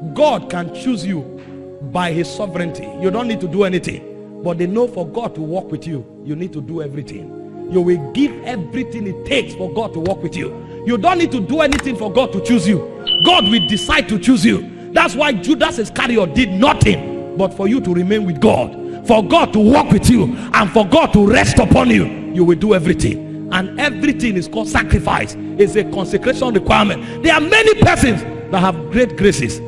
God can choose you by his sovereignty. You don't need to do anything. But they know for God to walk with you, you need to do everything. You will give everything it takes for God to walk with you. You don't need to do anything for God to choose you. God will decide to choose you. That's why Judas Iscariot did nothing but for you to remain with God, for God to walk with you, and for God to rest upon you. You will do everything, and everything is called sacrifice. It's a consecration requirement. There are many persons that have great graces.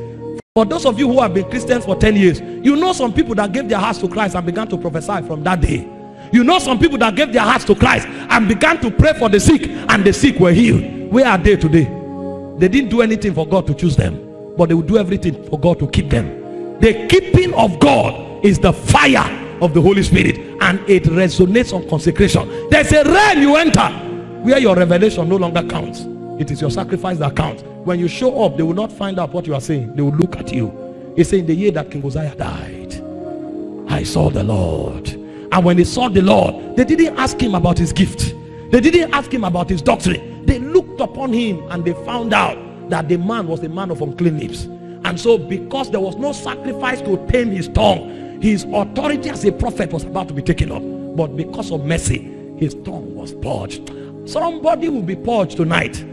For those of you who have been Christians for 10 years, you know some people that gave their hearts to Christ and began to prophesy from that day. You know some people that gave their hearts to Christ and began to pray for the sick, and the sick were healed. Where are they today? They didn't do anything for God to choose them, but they will do everything for God to keep them. The keeping of God is the fire of the Holy Spirit, and it resonates on consecration. There's a realm you enter where your revelation no longer counts. It is your sacrifice that counts. When you show up, they will not find out what you are saying. They will look at you. He said, in the year that King Uzziah died, I saw the Lord. And when they saw the Lord, they didn't ask him about his gift. They didn't ask him about his doctrine. They looked upon him and they found out that the man was a man of unclean lips. And so because there was no sacrifice to tame his tongue, his authority as a prophet was about to be taken up. But because of mercy, his tongue was purged. Somebody will be purged tonight.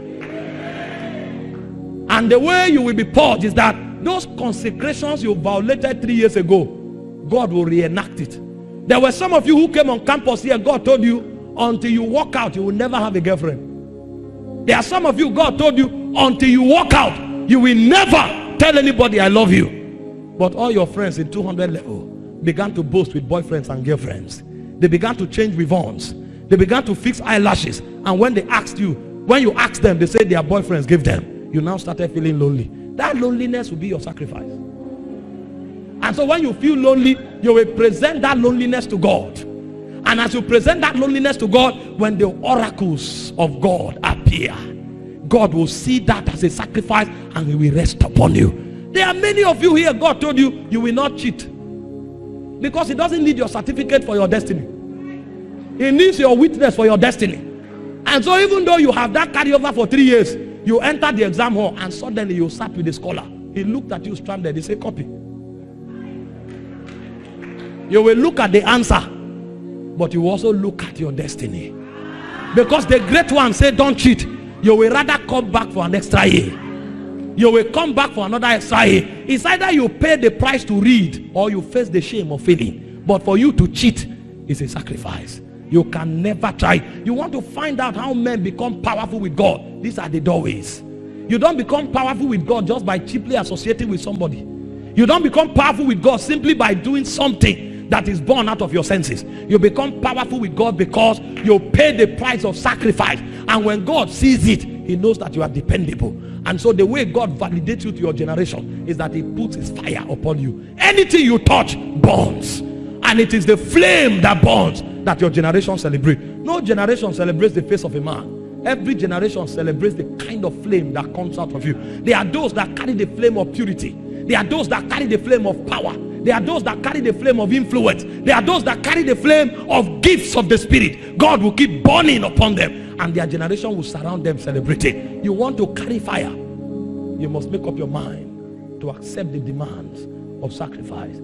And the way you will be purged is that those consecrations you violated 3 years ago, God will reenact it. There were some of you who came on campus here, God told you, until you walk out, you will never have a girlfriend. There are some of you, God told you, until you walk out, you will never tell anybody I love you. But all your friends in 200 level began to boast with boyfriends and girlfriends. They began to change ribbons. They began to fix eyelashes. And when they asked you, when you asked them, they said their boyfriends gave them. You now started feeling lonely. That loneliness will be your sacrifice. And so when you feel lonely, you will present that loneliness to God. And as you present that loneliness to God, when the oracles of God appear, God will see that as a sacrifice and he will rest upon you. There are many of you here, God told you, you will not cheat. Because he doesn't need your certificate for your destiny. He needs your witness for your destiny. And so even though you have that carryover for 3 years, you enter the exam hall and suddenly you sat with the scholar. He looked at you stranded. He said, copy. You will look at the answer, but you also look at your destiny. Because the great one said, don't cheat. You will rather come back for an extra year. You will come back for another extra year. It's either you pay the price to read or you face the shame of failing. But for you to cheat is a sacrifice. You can never try. You want to find out how men become powerful with God. These are the doorways. You don't become powerful with God just by cheaply associating with somebody. You don't become powerful with God simply by doing something that is born out of your senses. You become powerful with God because you pay the price of sacrifice. And when God sees it, he knows that you are dependable. And so the way God validates you to your generation is that he puts his fire upon you. Anything you touch burns. And it is the flame that burns that your generation celebrates. No generation celebrates the face of a man. Every generation celebrates the kind of flame that comes out of you. There are those that carry the flame of purity. There are those that carry the flame of power. There are those that carry the flame of influence. There are those that carry the flame of gifts of the Spirit. God will keep burning upon them, and their generation will surround them celebrating. You want to carry fire, you must make up your mind to accept the demands of sacrifice.